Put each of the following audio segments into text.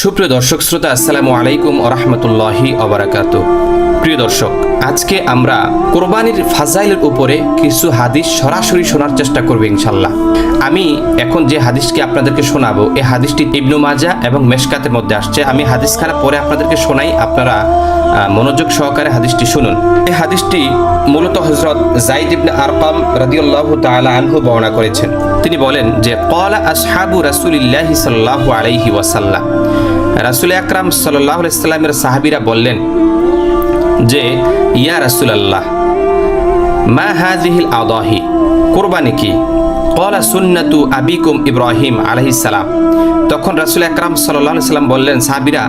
সুপ্রিয় দর্শক শ্রোতা, আসসালামু আলাইকুম ওয়া রাহমাতুল্লাহি ওয়া বারাকাতুহু। প্রিয় দর্শক, আজকে আমরা কোরবানির ফাজাইলের উপরে কিছু হাদিস সরাসরি শোনার চেষ্টা করব ইনশাআল্লাহ। আমি এখন যে হাদিসটি আপনাদেরকে শোনাবো, এই হাদিসটি ইবনু মাজাহ এবং মেশকাতের মধ্যে আসছে। আমি হাদিসখানা পরে আপনাদেরকে শোনাই, আপনারা মনোযোগ সহকারে হাদিসটি শুনুন। এই হাদিসটি মূলত হযরত যায়েদ ইবনে আরকাম রাদিয়াল্লাহু তাআলা আনহু বর্ণনা করেছেন। তিনি বলেন যে ক্বালা আসহাবু রাসূলিল্লাহি সাল্লাল্লাহু আলাইহি ওয়াসাল্লাম, রাসূল আকরাম সাল্লাল্লাহু আলাইহি সাল্লামের সাহাবীরা বললেন যে ইয়া রাসূলুল্লাহ, মা হাযিহিল আদাহি, কুরবানি কি? ক্বালা সুন্নাতু আবিকুম ইব্রাহিম আলাইহিস সালাম। তখন রাসূল আকরাম সাল্লাল্লাহু আলাইহি সাল্লাম বললেন, সাহাবীরা,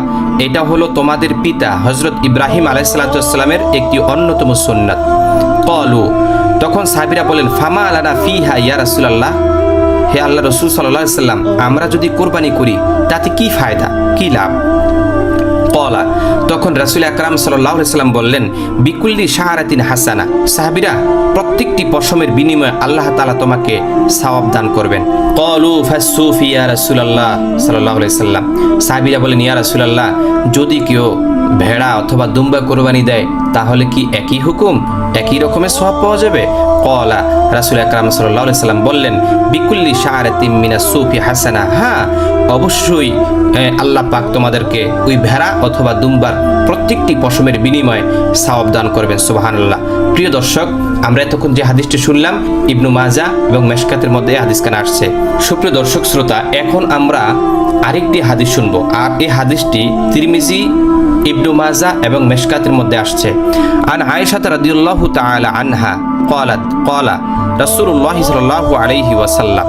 এটা হলো তোমাদের পিতা হযরত ইব্রাহিম আলাইহিস সালামের একটি অন্যতম সুন্নাত। ক্বালু, তখন সাহাবীরা বলেন, ফামা লানা ফিহা ইয়া রাসূলুল্লাহ, হে আল্লাহ রাসূল সাল্লাল্লাহু আলাইহি সাল্লাম, আমরা যদি কুরবানি করি তাতে কি ফায়দা, কি লাভ? ক্বালা, তখন রাসূল আকরাম সাল্লাল্লাহু আলাইহি সাল্লাম বললেন, বিকুল্লি শাআরাতিন হাসানা, সাহাবীরা, প্রত্যেকটি পশমের বিনিময়ে আল্লাহ তাআলা তোমাকে সওয়াব দান করবেন। ক্বালু ফাসসুফি ইয়া রাসূলুল্লাহ সাল্লাল্লাহু আলাইহি সাল্লাম, সাহাবীরা বলেন, ইয়া রাসূলুল্লাহ, যদি কেউ ভেড়া অথবা দুম্বা কুরবানি দেয় তাহলে কি একই হুকুম, একই রকমের সওয়াব পাওয়া যাবে? ক্বালা, রাসূল আকরাম সাল্লাল্লাহু আলাইহি সাল্লাম বললেন, বিকুল্লি শাআরাতিন মিনাস সুফি হাসানা, হ্যাঁ অবশ্যই আল্লাহ পাক তোমাদেরকে ওই ভেড়া অথবা দুম্বার প্রত্যেকটি পশমের বিনিময়ে সওয়াব দান করবেন। সুবহানাল্লাহ। প্রিয় দর্শক, আমরা এতক্ষণ যে হাদিসটি শুনলাম ইবনু মাজাহ এবং মেশকাতের মধ্যে এই হাদিসখানা আসছে। সুপ্রিয় দর্শক শ্রোতা, এখন আমরা আরেকটি হাদিস শুনবো, আর এই হাদিসটি তিরমিজি, ইবনু মাজাহ এবং মেশকাতের মধ্যে আসছে। আন আয়েশা রাদিয়াল্লাহু তাআলা আনহা ক্বালাত ক্বালা রাসূলুল্লাহ সাল্লাল্লাহু আলাইহি ওয়াসাল্লাম,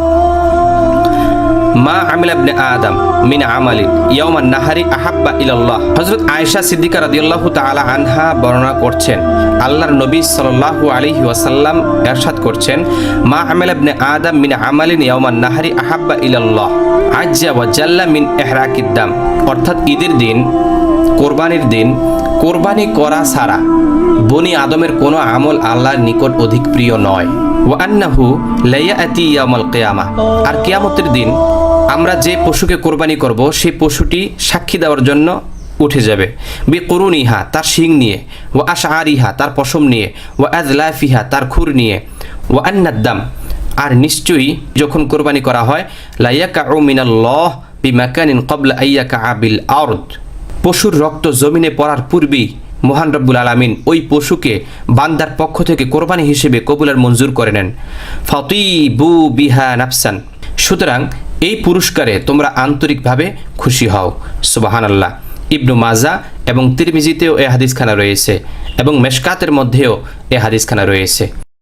মা আমিলা ইবনে আদম মিন আমালিন ইয়াউমান নাহারি আহাব্বা ইলাল্লাহ। হযরত আয়েশা সিদ্দিকা রাদিয়াল্লাহু তাআলা আনহা বর্ণনা করছেন, আল্লাহর নবী সাল্লাল্লাহু আলাইহি ওয়াসাল্লাম ইরশাদ করছেন, মা আমিলা ইবনে আদম মিন আমালিন ইয়াউমান নাহারি আহাব্বা ইলাল্লাহ আজ্জা ওয়া জাল্লা মিন ইহরাকিদ দাম। অর্থাৎ ঈদের দিন, কোরবানির দিন কোরবানি করা ছাড়া বনি আদমের কোনো আমল আল্লাহর নিকট অধিক প্রিয় নয়। ওয়া আন্নাহু লা ইয়াতি ইয়াউমাল কিয়ামাহ, আর কিয়ামতের দিন আমরা যে পশুকে কোরবানি করব সেই পশুটি সাক্ষী দেওয়ার জন্য উঠে যাবে। বিকুরুনিহা, তার শিং নিয়ে, ওয়া আশআরিহা, তার পশম নিয়ে, ওয়া আযলাফিহা, তার খুর নিয়ে, ওয়া আন্নাদ্দাম, আর নিশ্চয়ই যখন কোরবানি করা হয়, লা ইয়াকাউ মিনাল্লাহ বিমাকানিন ক্বাবলা আইয়াকা বিল আরদ, পশুর রক্ত জমিনে পড়ার পূর্বেই মহান রব্বুল আলামিন ওই পশুকে বান্দার পক্ষ থেকে কোরবানি হিসেবে কবুলার মঞ্জুর করে নেন। ফাতিবু বিহা নাফসান, সুতরাং এই পুরস্কারে তোমরা আন্তরিকভাবে খুশি হও। সুবহানাল্লাহ। ইবনু মাজাহ এবং তিরমিজিতেও এই হাদিসখানা রয়েছে এবং মেশকাতের মধ্যেও এই হাদিসখানা রয়েছে।